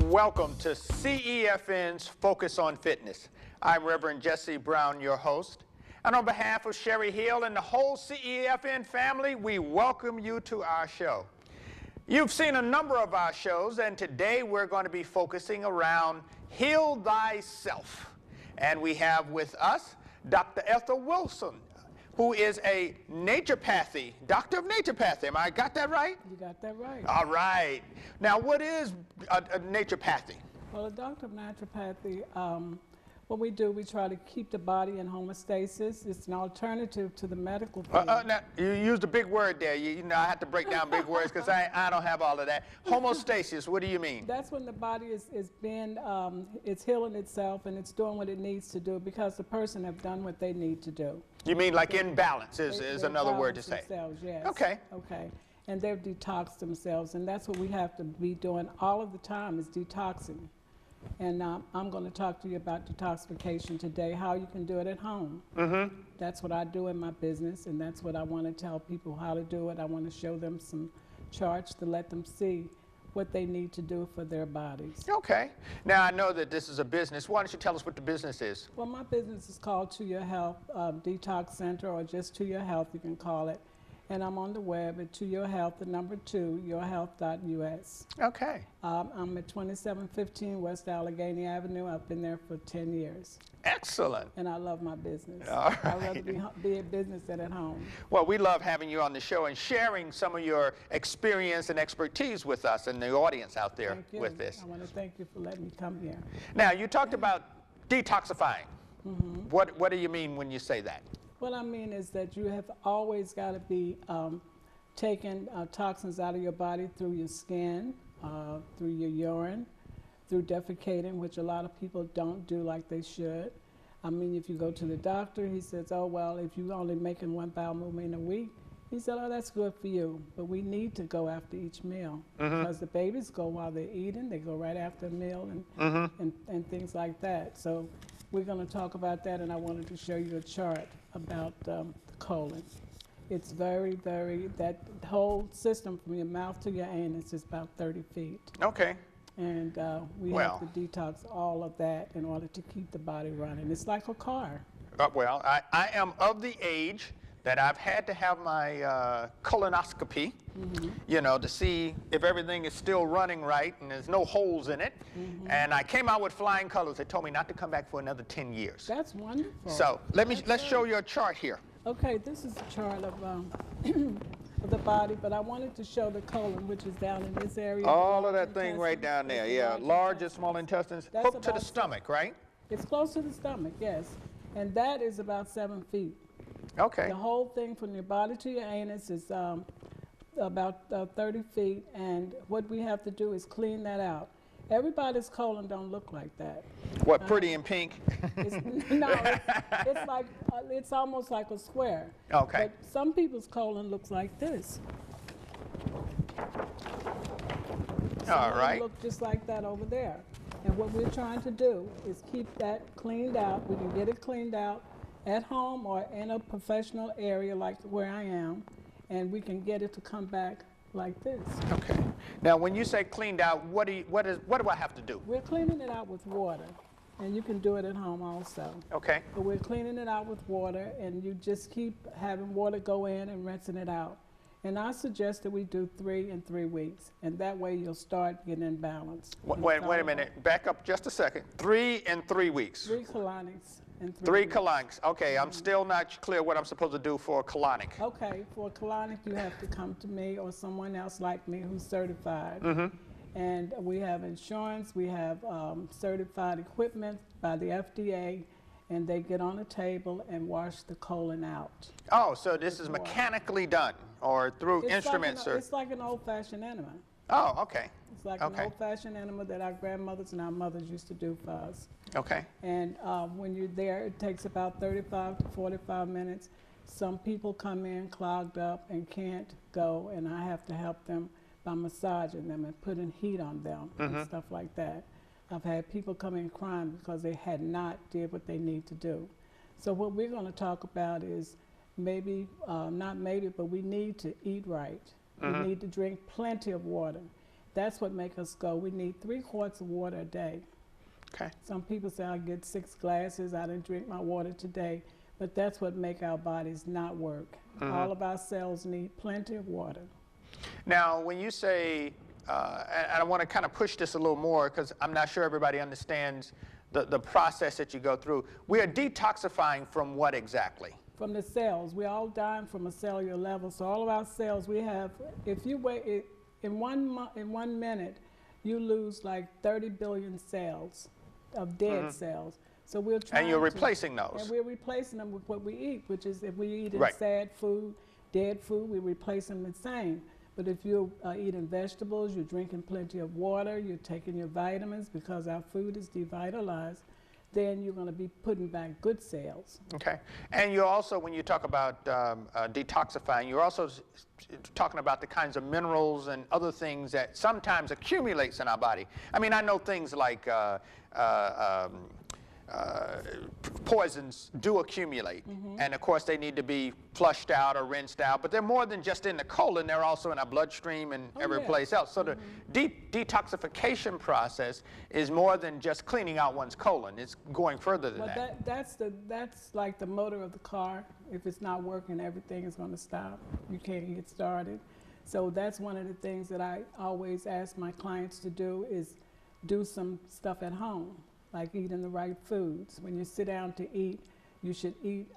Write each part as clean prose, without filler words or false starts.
Welcome to CEFN's Focus on Fitness. I'm Reverend Jesse Brown, your host. And on behalf of Sherry Hill and the whole CEFN family, we welcome you to our show. You've seen a number of our shows, and today we're going to be focusing around Heal Thyself. And we have with us Dr. Ethel Wilson, who is a naturopathy, doctor of naturopathy. Am I got that right? You got that right. All right. Now, what is a naturopathy? Well, a doctor of naturopathy, what we do, we try to keep the body in homeostasis. It's an alternative to the medical field. Now, you used a big word there. You know, I have to break down big words because I don't have all of that. Homeostasis, what do you mean? That's when the body is it's healing itself and it's doing what it needs to do because the person have done what they need to do. You mean like in balance is another word to say? Yes. Okay. Okay. And they've detoxed themselves, and that's what we have to be doing all of the time is detoxing. And I'm going to talk to you about detoxification today, how you can do it at home. Mm-hmm. That's what I do in my business, and that's what I want to tell people how to do it. I want to show them some charts to let them see what they need to do for their bodies. Okay. Now, I know that this is a business. Why don't you tell us what the business is? Well, my business is called To Your Health Detox Center, or just To Your Health, you can call it. And I'm on the web at To Your Health, the number 2, yourhealth.us. Okay. I'm at 2715 West Allegheny Avenue. I've been there for 10 years. Excellent. And I love my business. All right. I'd rather be at business than at home. Well, we love having you on the show and sharing some of your experience and expertise with us and the audience out there with this. I want to thank you for letting me come here. Now, you talked about detoxifying. Mm-hmm. What do you mean when you say that? What I mean is that you have always got to be taking toxins out of your body through your skin, through your urine, through defecating, which a lot of people don't do like they should. I mean, if you go to the doctor, he says, oh, well, if you're only making 1 bowel movement in a week, he said, oh, that's good for you. But we need to go after each meal because the babies go while they're eating. They go right after a meal and things like that. So we're going to talk about that, and I wanted to show you a chart about the colon. It's very, that whole system from your mouth to your anus is about 30 feet. Okay. And we have to detox all of that in order to keep the body running. It's like a car. Well, I am of the age that I've had to have my colonoscopy, you know, to see if everything is still running right and there's no holes in it. And I came out with flying colors. They told me not to come back for another 10 years. That's wonderful. So let's show you a chart here. Okay, this is a chart of of the body, but I wanted to show the colon, which is down in this area. All of that thing right down there, yeah. Large and small intestines, hooked to the stomach, right? It's close to the stomach, yes. And that is about 7 feet. Okay. The whole thing from your body to your anus is about 30 feet, and what we have to do is clean that out. Everybody's colon don't look like that. What, pretty and pink? It's like it's almost like a square. Okay. But some people's colon looks like this. All right. Look just like that over there. And what we're trying to do is keep that cleaned out. We can get it cleaned out at home or in a professional area like where I am, and we can get it to come back like this. Okay. Now, when you say cleaned out, what do I have to do? We're cleaning it out with water, and you can do it at home also. Okay. But we're cleaning it out with water, and you just keep having water go in and rinsing it out. And I suggest that we do 3 in 3 weeks, and that way you'll start getting in balance. Wait a minute. Back up just a second. 3 in 3 weeks. 3 colonics. 3 colonics. Okay, I'm still not clear what I'm supposed to do for a colonic. Okay, for a colonic, you have to come to me or someone else like me who's certified. And we have insurance, we have certified equipment by the FDA, and they get on a table and wash the colon out. Oh, so this is mechanically done or through instruments? It's like an old-fashioned enema. Oh, okay. It's like an old-fashioned enema that our grandmothers and our mothers used to do for us. Okay. And when you're there, it takes about 35 to 45 minutes. Some people come in clogged up and can't go, and I have to help them by massaging them and putting heat on them and stuff like that. I've had people come in crying because they had not did what they need to do. So what we're going to talk about is maybe, not maybe, but we need to eat right. We need to drink plenty of water. That's what makes us go. We need 3 quarts of water a day. Okay. Some people say, I get 6 glasses, I didn't drink my water today. But that's what makes our bodies not work. All of our cells need plenty of water. Now, when you say, and I want to kind of push this a little more because I'm not sure everybody understands the process that you go through. We are detoxifying from what exactly? From the cells. We're all dying from a cellular level. So all of our cells, we have, if you wait, in 1 minute, you lose like 30 billion cells of dead cells. So we're trying and you're replacing those. And we're replacing them with what we eat, which is if we eat Right. sad food, dead food, we replace them the same. But if you're eating vegetables, you're drinking plenty of water, you're taking your vitamins because our food is devitalized, then you're going to be putting back good cells. Okay. And you're also, when you talk about detoxifying, you're also talking about the kinds of minerals and other things that sometimes accumulates in our body. I mean, I know things like poisons do accumulate, and of course they need to be flushed out or rinsed out, but they're more than just in the colon, they're also in our bloodstream and every place else. So the detoxification process is more than just cleaning out one's colon, it's going further than that. That's like the motor of the car. If it's not working, everything is going to stop. You can't get started. So that's one of the things that I always ask my clients to do, is do some stuff at home, like eating the right foods. When you sit down to eat, you should eat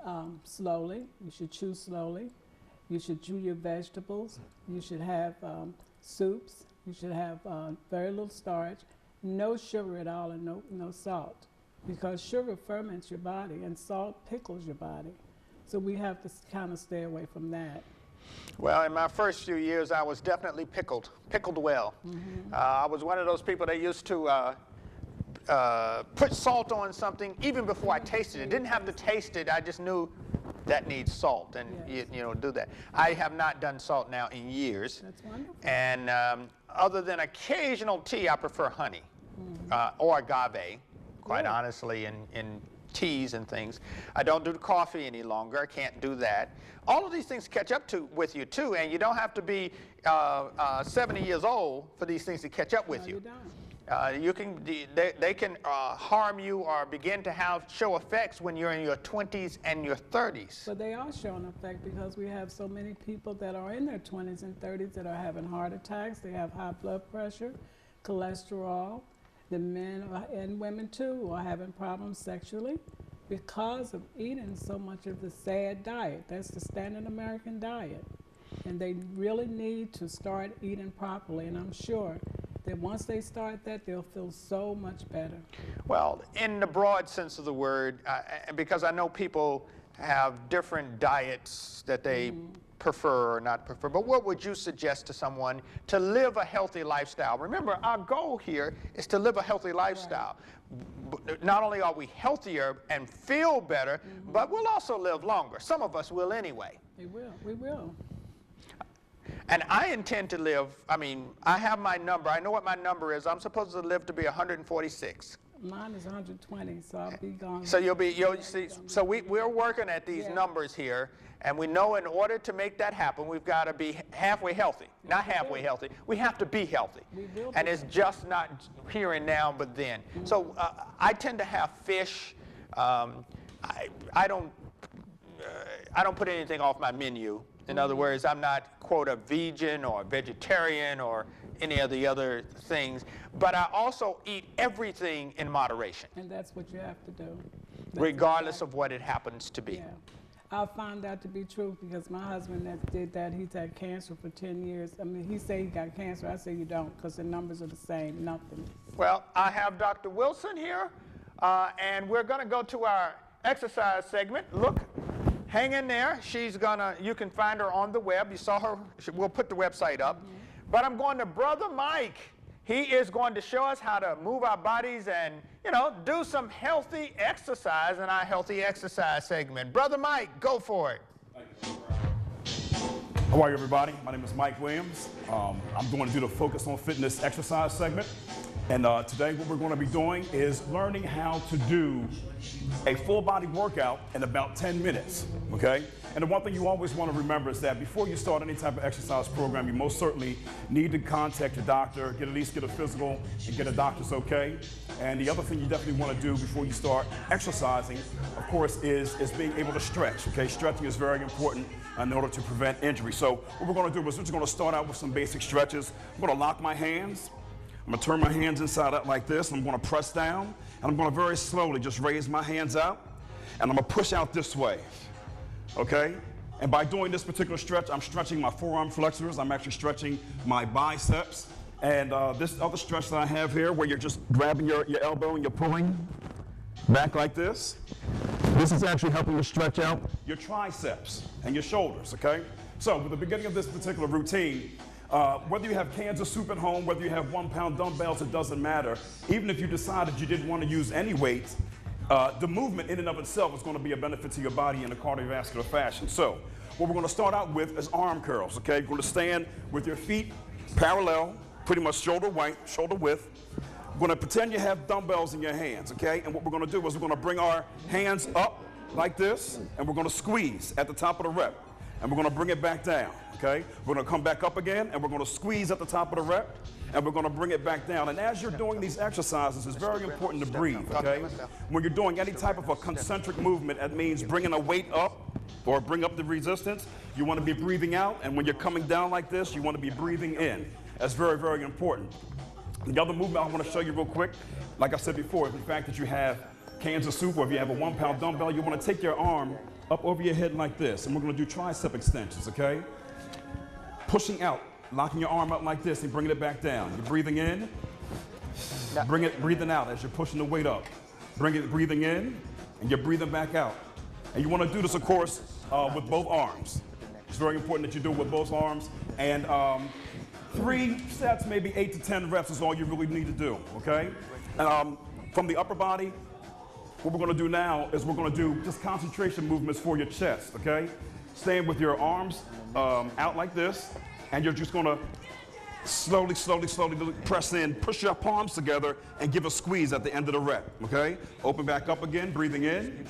slowly. You should chew slowly. You should chew your vegetables. You should have soups. You should have very little starch, no sugar at all, and no salt, because sugar ferments your body and salt pickles your body. So we have to kind of stay away from that. Well, in my first few years, I was definitely pickled well. I was one of those people that used to put salt on something even before I tasted it. Didn't have to taste it, I just knew that needs salt, and you know, do that. I have not done salt now in years. That's wonderful. And other than occasional tea, I prefer honey or agave, quite honestly, in teas and things. I don't do coffee any longer. I can't do that. All of these things catch up with you too, and you don't have to be 70 years old for these things to catch up with No, you. you don't. They can harm you or begin to show effects when you're in your 20s and your 30s. But they are showing effect because we have so many people that are in their 20s and 30s that are having heart attacks. They have high blood pressure, cholesterol. The men and women too are having problems sexually because of eating so much of the sad diet. That's the standard American diet. And they really need to start eating properly, and I'm sure that once they start that, they'll feel so much better. Well, in the broad sense of the word, because I know people have different diets that they prefer or not prefer, but what would you suggest to someone to live a healthy lifestyle? Remember, our goal here is to live a healthy lifestyle. Right. Not only are we healthier and feel better, but we'll also live longer. Some of us will anyway. We will. We will. And I intend to live, I mean, I have my number. I know what my number is. I'm supposed to live to be 146. Mine is 120, so I'll be gone. So you'll see, so we're working at these numbers here, and we know in order to make that happen, we've got to be halfway healthy. Not halfway healthy, we have to be healthy. And it's just not here and now, but then. So I tend to have fish. I don't put anything off my menu. In other words, I'm not, quote, a vegan or vegetarian or any of the other things, but I also eat everything in moderation. And that's what you have to do. Regardless of what it happens to be. Yeah. I found that to be true because my husband that did that, he's had cancer for 10 years. I mean, he said he got cancer. I say you don't, because the numbers are the same, nothing. Well, I have Dr. Wilson here, and we're going to go to our exercise segment. Look. Hang in there. You can find her on the web. You saw her. We'll put the website up. But I'm going to Brother Mike. He is going to show us how to move our bodies and, you know, do some healthy exercise in our healthy exercise segment. Brother Mike, go for it. Thank you. How are you, everybody? My name is Mike Williams. I'm going to do the Focus on Fitness exercise segment. And today what we're going to be doing is learning how to do a full body workout in about 10 minutes, okay? And the one thing you always want to remember is that before you start any type of exercise program, you most certainly need to contact your doctor, at least get a physical and get a doctor's okay. And the other thing you definitely want to do before you start exercising, of course, is being able to stretch, okay? Stretching is very important in order to prevent injury. So what we're going to do is we're just going to start out with some basic stretches. I'm going to lock my hands. I'm going to turn my hands inside out like this. I'm going to press down, and I'm going to very slowly just raise my hands out, and I'm going to push out this way, okay? And by doing this particular stretch, I'm stretching my forearm flexors. I'm actually stretching my biceps. And this other stretch that I have here, where you're just grabbing your elbow and you're pulling back like this, this is actually helping to stretch out your triceps and your shoulders, okay? So with the beginning of this particular routine, whether you have cans of soup at home, whether you have 1-pound dumbbells, it doesn't matter. Even if you decided you didn't want to use any weights, the movement in and of itself is going to be a benefit to your body in a cardiovascular fashion. So what we're going to start out with is arm curls, okay? You're going to stand with your feet parallel, pretty much shoulder width. We're going to pretend you have dumbbells in your hands, okay? And what we're going to do is we're going to bring our hands up like this, and we're going to squeeze at the top of the rep. And we're going to bring it back down, okay? We're going to come back up again, and we're going to squeeze at the top of the rep, and we're going to bring it back down. And as you're doing these exercises, it's very important to breathe, okay? When you're doing any type of a concentric movement, that means bringing a weight up or bring up the resistance. You want to be breathing out, and when you're coming down like this, you want to be breathing in. That's very, very important. The other movement I want to show you real quick, like I said before, is the fact that you have cans of soup, or if you have a 1-pound dumbbell, you want to take your arm up over your head like this, and we're going to do tricep extensions, okay? Pushing out, locking your arm up like this and bringing it back down. You're breathing in, breathing out as you're pushing the weight up. Breathing in, and you're breathing back out. And you want to do this, of course, with both arms. It's very important that you do it with both arms. And 3 sets, maybe 8 to 10 reps is all you really need to do, okay? And from the upper body, what we're going to do now is we're going to do just concentration movements for your chest, okay? Stand with your arms out like this, and you're just going to slowly press in, push your palms together, and give a squeeze at the end of the rep, okay? Open back up again, breathing in.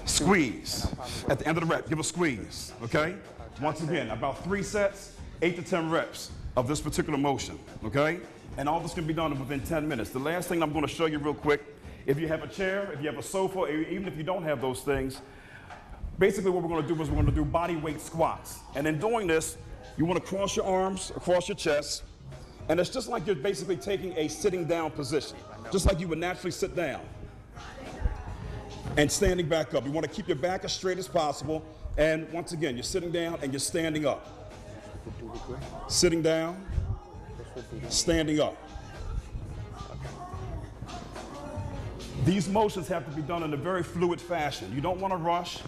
Squeeze. At the end of the rep, give a squeeze, okay? Once again, about 3 sets, 8 to 10 reps of this particular motion, okay? And all this can be done within 10 minutes. The last thing I'm going to show you real quick, if you have a chair, if you have a sofa, even if you don't have those things, basically what we're going to do is we're going to do body weight squats. And in doing this, you want to cross your arms across your chest, and it's just like you're basically taking a sitting down position, just like you would naturally sit down. And standing back up. You want to keep your back as straight as possible. And once again, you're sitting down and you're standing up. Sitting down, standing up. These motions have to be done in a very fluid fashion. You don't want to rush.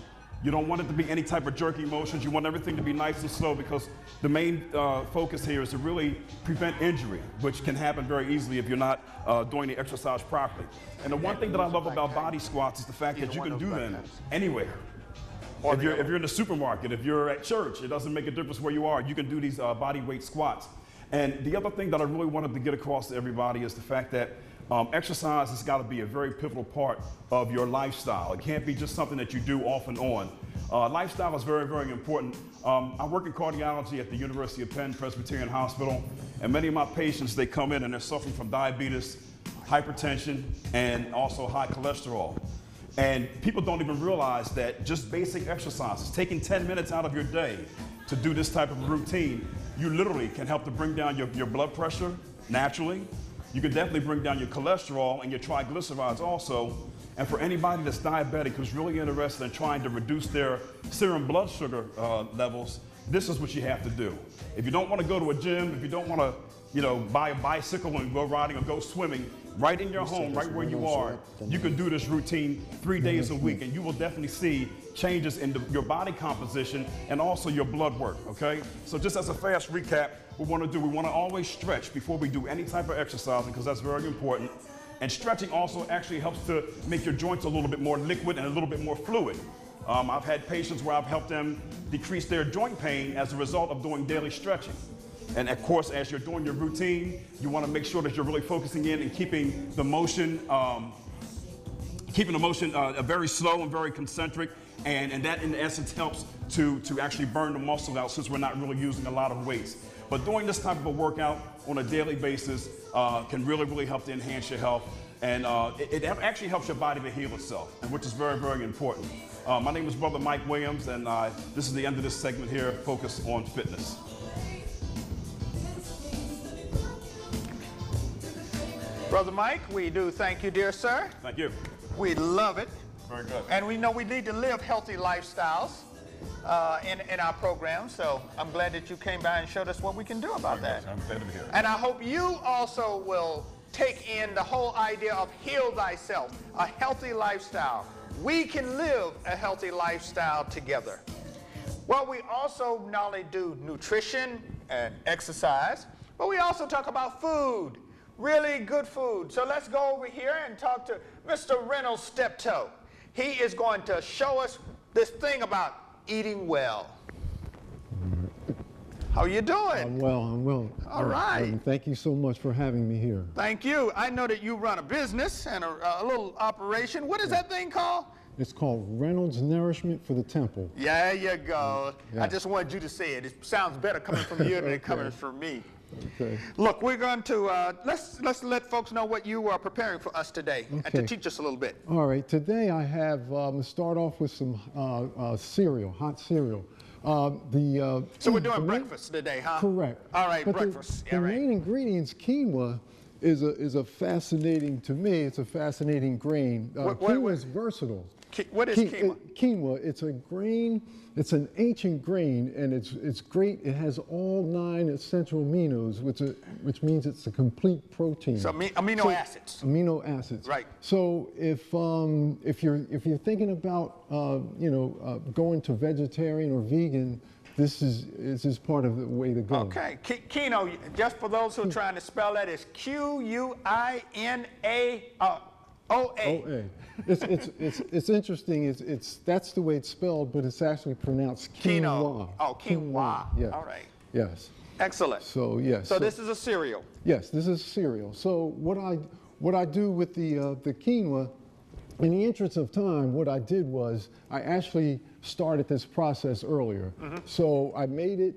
You don't want it to be any type of jerky motions. You want everything to be nice and slow, because the main focus here is to really prevent injury, which can happen very easily if you're not doing the exercise properly. And the one thing that I love about body squats is the fact that you can do them anywhere. If you're in the supermarket, if you're at church, it doesn't make a difference where you are. You can do these body weight squats. And the other thing that I really wanted to get across to everybody is the fact that exercise has got to be a very pivotal part of your lifestyle. It can't be just something that you do off and on. Lifestyle is very, very important. I work in cardiology at the University of Penn Presbyterian Hospital, and many of my patients, they come in and they're suffering from diabetes, hypertension, and also high cholesterol. And people don't even realize that just basic exercises, taking 10 minutes out of your day to do this type of routine, you literally can help to bring down your blood pressure naturally. You can definitely bring down your cholesterol and your triglycerides also. And for anybody that's diabetic who's really interested in trying to reduce their serum blood sugar levels, this is what you have to do. If you don't want to go to a gym, if you don't want to, buy a bicycle and go riding or go swimming, right in your home, right where you are, you can do this routine 3 days a week, and you will definitely see changes in your body composition and also your blood work, okay? So just as a fast recap, we want to always stretch before we do any type of exercising, because that's very important. And stretching also actually helps to make your joints a little bit more liquid and a little bit more fluid. I've had patients where I've helped them decrease their joint pain as a result of doing daily stretching. And of course, as you're doing your routine, you want to make sure that you're really focusing in and keeping the motion very slow and very concentric, and that in essence helps to actually burn the muscle out, since we're not really using a lot of weights. But doing this type of a workout on a daily basis can really help to enhance your health, and it actually helps your body to heal itself, and which is very important. My name is Brother Mike Williams, and this is the end of this segment here, Focus on Fitness. Brother Mike, we do thank you, dear sir. Thank you. We love it. Very good. And we know we need to live healthy lifestyles in our program, so I'm glad that you came by and showed us what we can do about that. I'm glad to be here. And I hope you also will take in the whole idea of heal thyself, a healthy lifestyle. We can live a healthy lifestyle together. Well, we also not only do nutrition and exercise, but we also talk about food, really good food. So let's go over here and talk to Mr. Reynolds Skiptoe. He is going to show us this thing about eating well. How you doing? I'm well. All right. And thank you so much for having me here. Thank you. I know that you run a business and a little operation. What is that thing called? It's called Reynolds Nourishment for the Temple. Yeah, you go. Yeah. I just wanted you to say it. It sounds better coming from you than Okay. coming from me. Okay. Look, we're going to, let's let folks know what you are preparing for us today and to Okay. teach us a little bit. All right. Today I have start off with some cereal, hot cereal. So we're doing the main- breakfast today, huh? Correct. All right, But breakfast. The main ingredients, quinoa, is a fascinating, to me, it's a fascinating grain. Quinoa is versatile. What is quinoa? Quinoa, it's a grain, it's an ancient grain, and it's great. It has all 9 essential aminos, which means it's a complete protein. So amino acids. Amino acids. Right. So if you're thinking about going to vegetarian or vegan, this is part of the way to go. Okay, quinoa, just for those who are trying to spell that, is Quinao. OA. It's interesting. That's the way it's spelled, but it's actually pronounced quinoa. Oh, quinoa. Yeah. All right. Yes. Excellent. So yes. So this is a cereal. Yes, this is cereal. So what I do with the quinoa, in the interest of time, what I did was I actually started this process earlier. So I made it.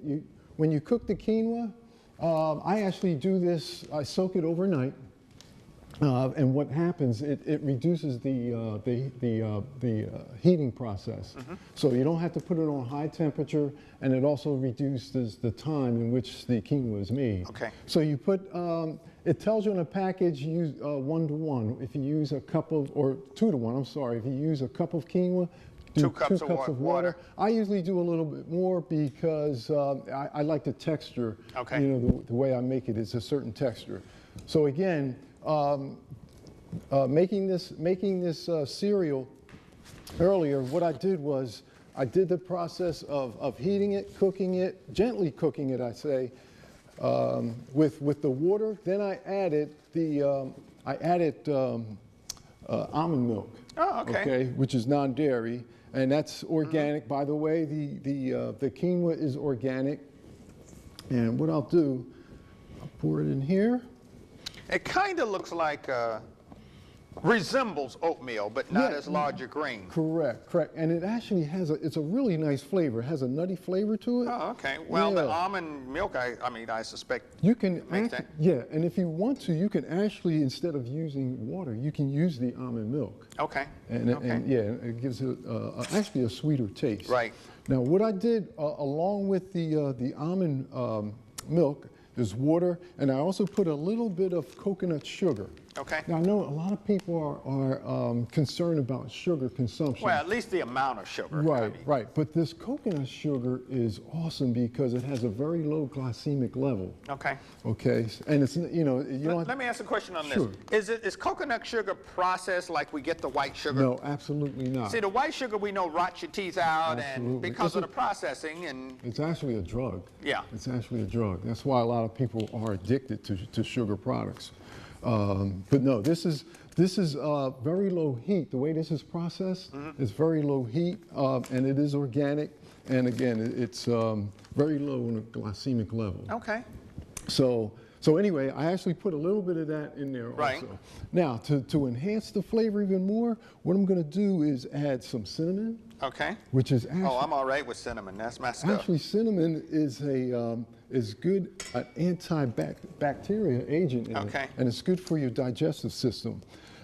When you cook the quinoa, I actually do this. I soak it overnight. And what happens, it reduces the heating process. So you don't have to put it on high temperature, and it also reduces the time in which the quinoa is made. Okay. So you put, it tells you on a package, use 1 to 1. If you use a cup of, or 2 to 1, I'm sorry, if you use a cup of quinoa, do 2 cups of water. I usually do a little bit more because I like the texture. Okay. You know, the way I make it is a certain texture. So again, making this cereal earlier, what I did was I did the process of heating it, cooking it, gently cooking it, I say, with the water. Then I added almond milk. Oh, okay. Which is non-dairy, and that's organic. By the way, the quinoa is organic. And what I'll do, I'll pour it in here. It kind of looks like, resembles oatmeal, but not Yeah. as large a grain. Correct. And it actually has it's a really nice flavor. It has a nutty flavor to it. Oh, okay. Well, the Yeah. almond milk, I suspect. You can Makes that. yeah, and if you want to, you can actually, instead of using water, you can use the almond milk. Okay. And okay. yeah, it gives it actually a sweeter taste. Right. Now, what I did along with the almond milk is water, and I also put a little bit of coconut sugar. Okay. Now, I know a lot of people are concerned about sugar consumption. Well, at least the amount of sugar. Right. But this coconut sugar is awesome because it has a very low glycemic level. Okay. Okay, and it's, you don't. Let me ask a question on Sure. this. Is coconut sugar processed like we get the white sugar? No, absolutely not. See, the white sugar we know rots your teeth out, and Absolutely. because of the processing, and It's actually a drug. Yeah. It's actually a drug. That's why a lot of people are addicted to sugar products. But no, this is very low heat. The way this is processed is very low heat, and it is organic. And again, it's very low on a glycemic level. okay. So anyway, I actually put a little bit of that in there Right. also. Now, to enhance the flavor even more, what I'm going to do is add some cinnamon, Okay. which is actually, Oh, I'm all right with cinnamon. That's my stuff. actually cinnamon is good an antibacterial agent in Okay. it, and it's good for your digestive system.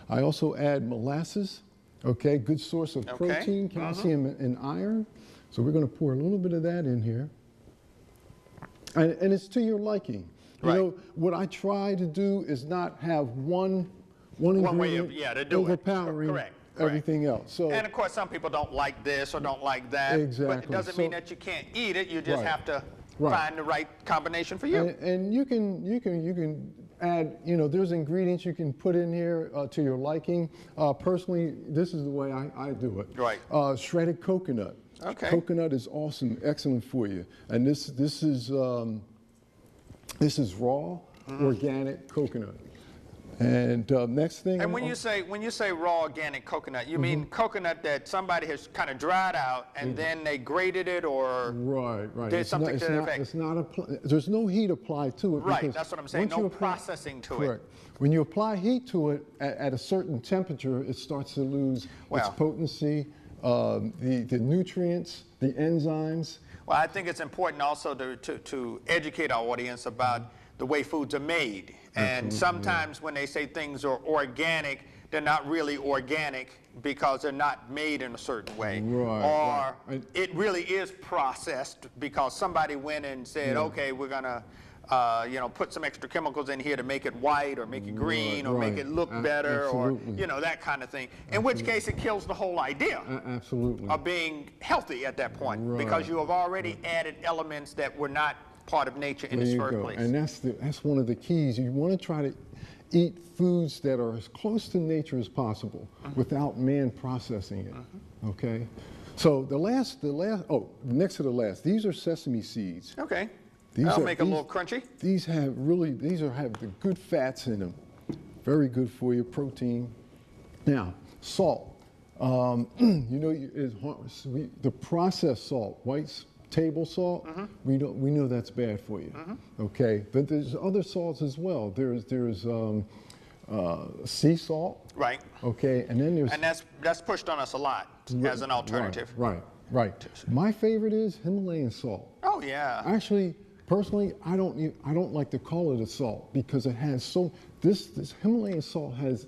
I also add molasses, okay, good source of Okay. protein, calcium, and iron. So we're going to pour a little bit of that in here. And it's to your liking. You Right. know, what I try to do is not have one way ingredient of- yeah, to do it. overpowering Correct. everything else. So And of course, some people don't like this or don't like that. But it Exactly. doesn't So- mean that you can't eat it. You just Right. have to Right. find the right combination for you. and you can add, you know, there's ingredients you can put in here to your liking. Personally, this is the way I do it. Right. Shredded coconut. Okay. Coconut is awesome, excellent for you. And this is raw, organic coconut. And next thing. And when you say raw organic coconut, you mean coconut that somebody has kind of dried out and then they grated it or Right. did something to that effect? It's not there's no heat applied to it. Right, because that's what I'm saying, once no you apply- processing to it. Correct. When you apply heat to it at a certain temperature, it starts to lose its Wow. potency, the nutrients, the enzymes. Well, I think it's important also to educate our audience about the way foods are made. And sometimes when they say things are organic, they're not really organic because they're not made in a certain way. Right, Or right. it really is processed because somebody went and said, okay, we're gonna put some extra chemicals in here to make it white or make it green or make right. it look better Absolutely. or, that kind of thing. In which case it kills the whole idea Absolutely. of being healthy at that point Right. because you have already added elements that were not part of nature in There its you first go. place. And that's one of the keys. You want to try to eat foods that are as close to nature as possible without man processing it. Okay? So next to the last, these are sesame seeds. Okay. These That'll are- make it a these- little crunchy. These have the good fats in them. Very good for your protein. Now, salt. The processed salt, white table salt, we know that's bad for you. Okay, but there's other salts as well. There's sea salt. Right. Okay, and then there's And that's pushed on us a lot as an alternative. Right. My favorite is Himalayan salt. Oh, yeah. Actually, personally, I don't like to call it a salt because it has this Himalayan salt has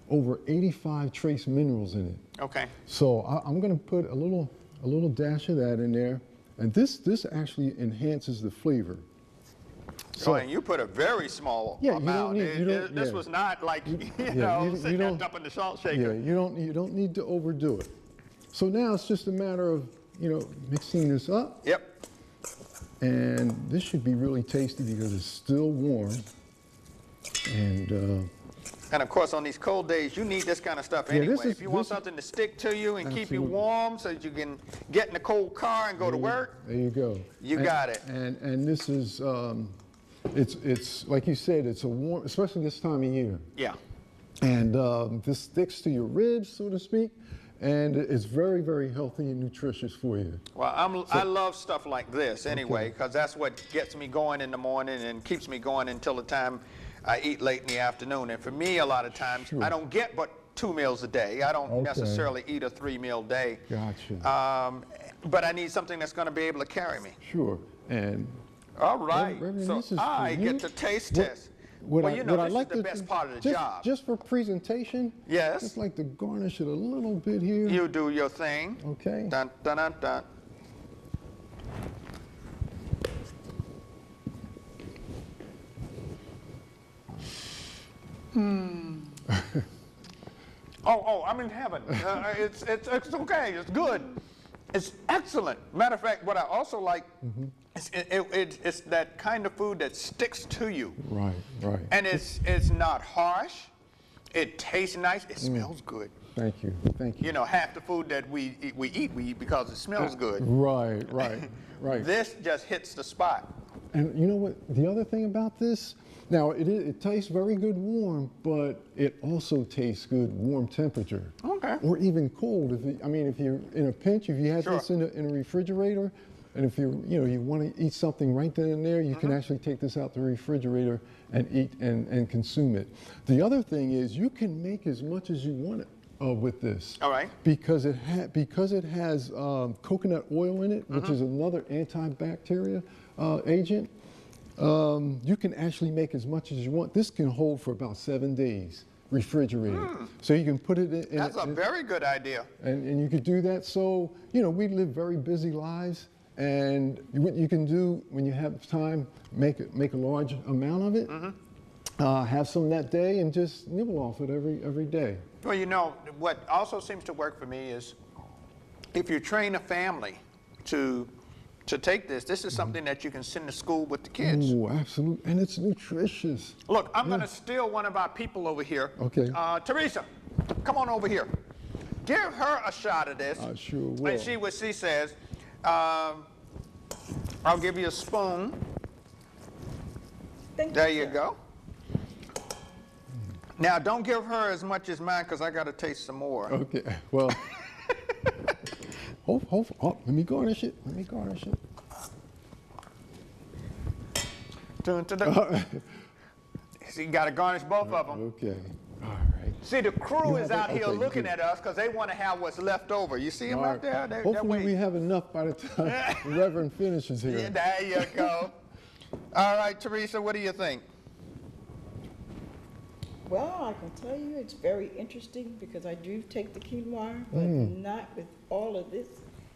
over 85 trace minerals in it. Okay. So I'm going to put a little dash of that in there, and this actually enhances the flavor. So, and you put a very small Yeah, you amount. don't need- This yeah. was not like, you sitting there don't- dumping the salt Yeah, shaker. you don't need to overdo it. So now it's just a matter of mixing this up, Yep. and this should be really tasty because it's still warm. And And of course, on these cold days, you need this kind of stuff anyway. this is- If you want this is- something to stick to you and keep you Absolutely. warm so that you can get in the cold car and go to work, there you go. You got it. And this is it's like you said, it's a warm, especially this time of year. yeah. And this sticks to your ribs, so to speak, and it's very, very healthy and nutritious for you. Well, I love stuff like this anyway, because that's what gets me going in the morning and keeps me going until the time I eat late in the afternoon. And for me, a lot of times, Sure. I don't get but 2 meals a day. I don't Okay. necessarily eat a 3-meal day. Gotcha. But I need something that's going to be able to carry me. Sure. And All right. Reverend, So this is for I you. get to taste What- test. What Well, I, you know, what I this like is the to best part of the just, job. Just for presentation, Yes. just like to garnish it a little bit here. You do your thing. Okay. Dun, dun, dun, dun. Oh, I'm in heaven. It's okay. It's good. It's excellent. Matter of fact, what I also like is it's that kind of food that sticks to you. Right. And it's not harsh. It tastes nice. It smells good. Thank you. You know, half the food that we eat because it smells good. Right. This just hits the spot. And you know what? The other thing about this, now it tastes very good warm, but it also tastes good warm temperature. Okay. Or even cold. If you're in a pinch, if you had Sure. this in a refrigerator, And if you want to eat something right then and there, you can actually take this out the refrigerator and eat and consume it. The other thing is you can make as much as you want it with this. All right. Because it has coconut oil in it, which is another antibacterial agent. You can actually make as much as you want. This can hold for about 7 days. Refrigerated. So you can put it in. That's a very good idea. And you could do that. So, we live very busy lives. And what you can do when you have time, make a large amount of it, have some that day, and just nibble off it every day. Well, what also seems to work for me is if you train a family to take this is something that you can send to school with the kids. Oh, absolutely. And it's nutritious. Look, I'm going to steal one of our people over here. Okay. Teresa, come on over here. Give her a shot of this. I sure will. And see what she says. I'll give you a spoon. There you go. Now, don't give her as much as mine because I got to taste some more. Okay. Well. Let me garnish it. Dun, dun, dun. So you got to garnish both of them. Okay. All right. See, the crew is out here looking at us because they want to have what's left over. You see them out there? Hopefully we have enough by the time the Reverend finishes here. Yeah, there you go. All right, Teresa, what do you think? Well, I can tell you it's very interesting because I do take the quinoa, but not with all of this.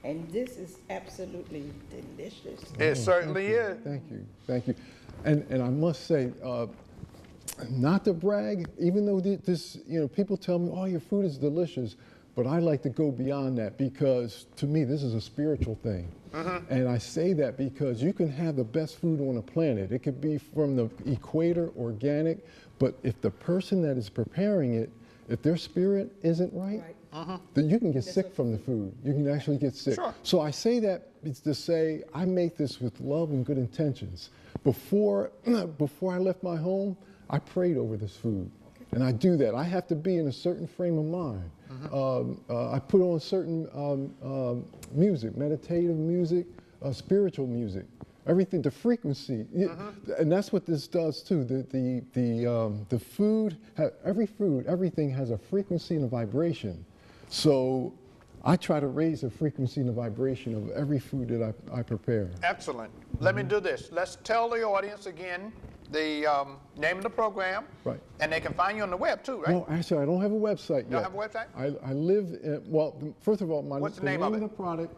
And this is absolutely delicious. It certainly is. Thank you. And I must say, not to brag, even though this, people tell me, oh, your food is delicious, but I like to go beyond that because to me, this is a spiritual thing. And I say that because you can have the best food on the planet. It could be from the equator, organic, but if the person that is preparing it, if their spirit isn't right, then you can get sick from the food. You can actually get sick. Sure. So I say that to say I make this with love and good intentions. Before I left my home, I prayed over this food. And I do that. I have to be in a certain frame of mind. I put on certain music, meditative music, spiritual music. Everything, the frequency, and that's what this does too. The food, everything has a frequency and a vibration. So I try to raise the frequency and the vibration of every food that I prepare. Excellent. Let me do this. Let's tell the audience again the name of the program. Right. And they can find you on the web too, right? No, actually, I don't have a website yet. You don't have a website? I live in, well, first of all, What's the name of the product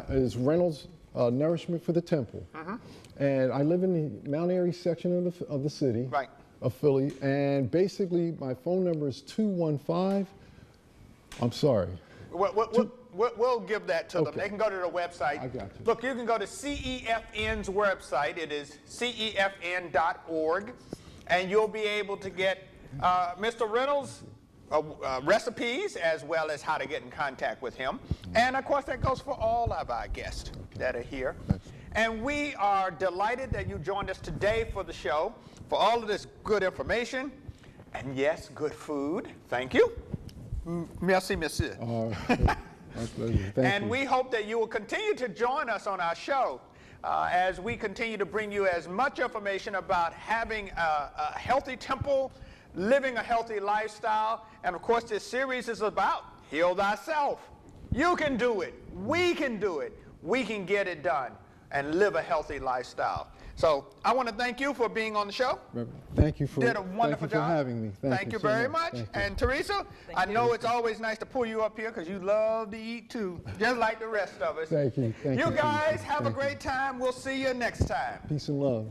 is Reynolds Nourishment for the Temple. And I live in the Mount Airy section of the city of Philly. And basically, my phone number is 215. I'm sorry. We'll give that to them. They can go to the website. I got you. Look, you can go to CEFN's website. It is cefn.org. And you'll be able to get Mr. Reynolds' recipes as well as how to get in contact with him. And of course, that goes for all of our guests that are here. And we are delighted that you joined us today for the show, for all of this good information. And yes, good food. Thank you. Merci, monsieur. My pleasure. Thank you. We hope that you will continue to join us on our show as we continue to bring you as much information about having a healthy temple, living a healthy lifestyle, and of course this series is about heal thyself. You can do it. We can do it. We can get it done and live a healthy lifestyle. So I want to thank you for being on the show. Thank you for, did a wonderful job. Having me. Thank you very much. And Teresa, I know it's always nice to pull you up here because you love to eat too, just like the rest of us. Thank you. You guys have a great time. We'll see you next time. Peace and love.